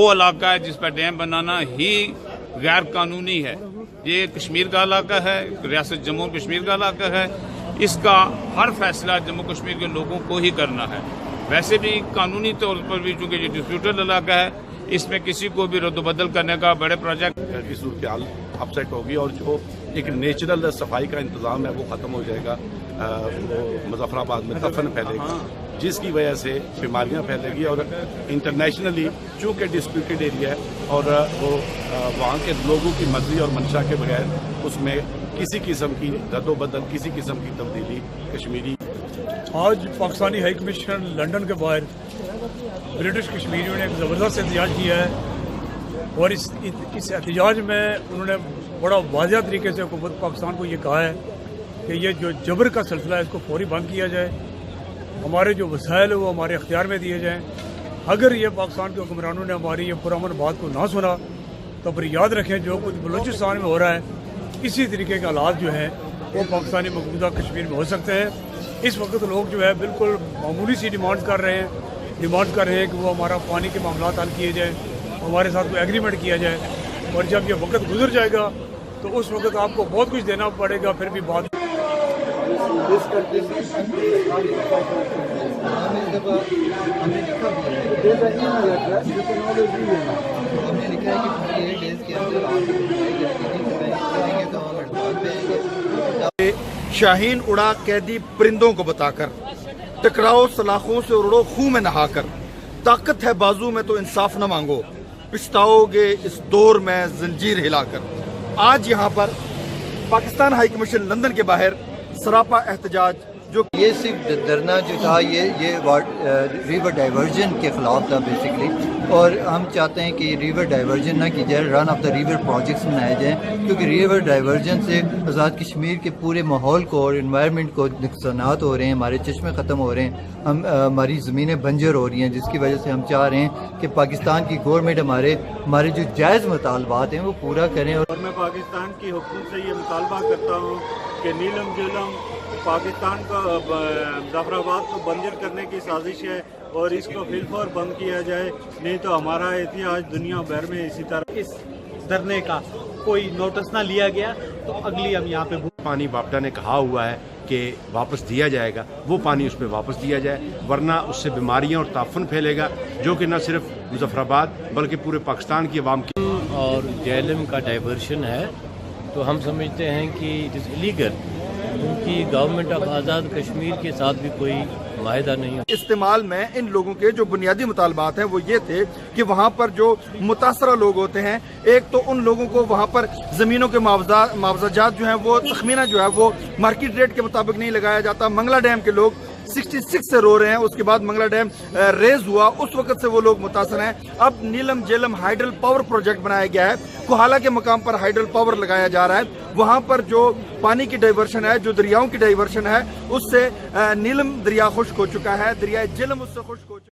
वो इलाका है जिस पर डैम बनाना ही गैर कानूनी है। ये कश्मीर का इलाका है, रियासत जम्मू कश्मीर का इलाका है। इसका हर फैसला जम्मू कश्मीर के लोगों को ही करना है। वैसे भी कानूनी तौर पर भी चूंकि ये डिस्प्यूटेड इलाका है, इसमें किसी को भी रद्द-बदल करने का बड़े प्रोजेक्ट की सूरत हाल अपसेट होगी और जो एक नेचुरल सफाई का इंतजाम है वो ख़त्म हो जाएगा। वो मुजफ्फराबाद में दफन फैलेगी जिसकी वजह से बीमारियां फैलेगी और इंटरनेशनली चूँकि डिस्प्यूटेड एरिया है और वो वहाँ के लोगों की मर्जी और मंशा के बगैर उसमें किसी किस्म की रद्द-बदल, किसी किस्म की तब्दीली कश्मीरी। आज पाकिस्तानी हाई कमीशन लंदन के बाहर ब्रिटिश कश्मीरियों ने एक ज़बरदस्त एहतजाज किया है और इस एहतजाज में उन्होंने बड़ा वाज़ह तरीके से हुकूमत पाकिस्तान को ये कहा है कि ये जो जबर का सिलसिला है इसको फौरी बंद किया जाए, हमारे जो वसाइल है वो हमारे अख्तियार में दिए जाएँ। अगर ये पाकिस्तान के हुक्मरानों ने हमारी ये पुरअमन बात को ना सुना तो फिर याद रखें जो कुछ बलूचिस्तान में हो रहा है इसी तरीके के हालात जो हैं वो पाकिस्तानी मौजूदा कश्मीर में हो सकते हैं। इस वक्त लोग जो है बिल्कुल मामूली सी डिमांड कर रहे हैं कि वो हमारा पानी के मामला हल किए जाए, हमारे साथ कोई एग्रीमेंट किया जाए और जब ये वक्त गुजर जाएगा तो उस वक्त आपको बहुत कुछ देना पड़ेगा। फिर भी बात शाहीन उड़ा कैदी परिंदों को बताकर, टकराओ सलाखों से उड़ो खूह में नहाकर, ताकत है बाजू में तो इंसाफ न मांगो, पछताओगे इस दौर में जंजीर हिलाकर। आज यहाँ पर पाकिस्तान हाई कमीशन लंदन के बाहर सरापा एहतजाज जो ये सिर्फ धरना जो था ये रिवर डाइवर्जन के खिलाफ था बेसिकली, और हम चाहते हैं कि रिवर डाइवर्जन ना की जाए, run of the river projects बनाए जाएँ, क्योंकि रिवर डाइवर्जन से आज़ाद कश्मीर के पूरे माहौल को और इन्वायरमेंट को नुकसानात हो रहे हैं, हमारे चश्मे ख़त्म हो रहे हैं, हमारी ज़मीनें बंजर हो रही हैं, जिसकी वजह से हम चाह रहे हैं कि पाकिस्तान की गवर्नमेंट हमारे जो जायज़ मुतालबात हैं वो पूरा करें। और मैं पाकिस्तान की हुकूमत से ये मुतालबा करता हूँ कि नीलम झेलम पाकिस्तान का मुजफ्फराबाद को बंजर करने की साजिश है और इसको फिलफौर बंद किया जाए, नहीं तो हमारा इतिहास दुनिया भर में इसी तरह। इस धरने का कोई नोटिस ना लिया गया तो अगली हम यहाँ पे पानी बापटा ने कहा हुआ है कि वापस दिया जाएगा, वो पानी उसमें वापस दिया जाए, वरना उससे बीमारियां और ताफन फैलेगा जो कि न सिर्फ मुजफ्फराबाद बल्कि पूरे पाकिस्तान की आवाम की। और जेएलएम का डाइवर्शन है तो हम समझते हैं कि इट इज़ इलीगल, क्योंकि गवर्नमेंट ऑफ आज़ाद कश्मीर के साथ भी कोई माहिदा नहीं है। इस्तेमाल में इन लोगों के जो बुनियादी मुतालबात हैं वो ये थे कि वहाँ पर जो मुतासरा लोग होते हैं, एक तो उन लोगों को वहाँ पर ज़मीनों के मुआवजात जो हैं वो तखमीना जो है वो मार्केट रेट के मुताबिक नहीं लगाया जाता। मंगला डैम के लोग 66 से रो रहे हैं, उसके बाद मंगला डैम रेज हुआ, उस वक्त से वो लोग मुतासर हैं। अब नीलम झेलम हाइडल पावर प्रोजेक्ट बनाया गया है, कोहाला के मकाम पर हाइडल पावर लगाया जा रहा है। वहाँ पर जो पानी की डाइवर्शन है, जो दरियाओं की डाइवर्शन है, उससे नीलम दरिया खुश्क हो चुका है, दरिया झेलम उससे खुश्क हो चुका है।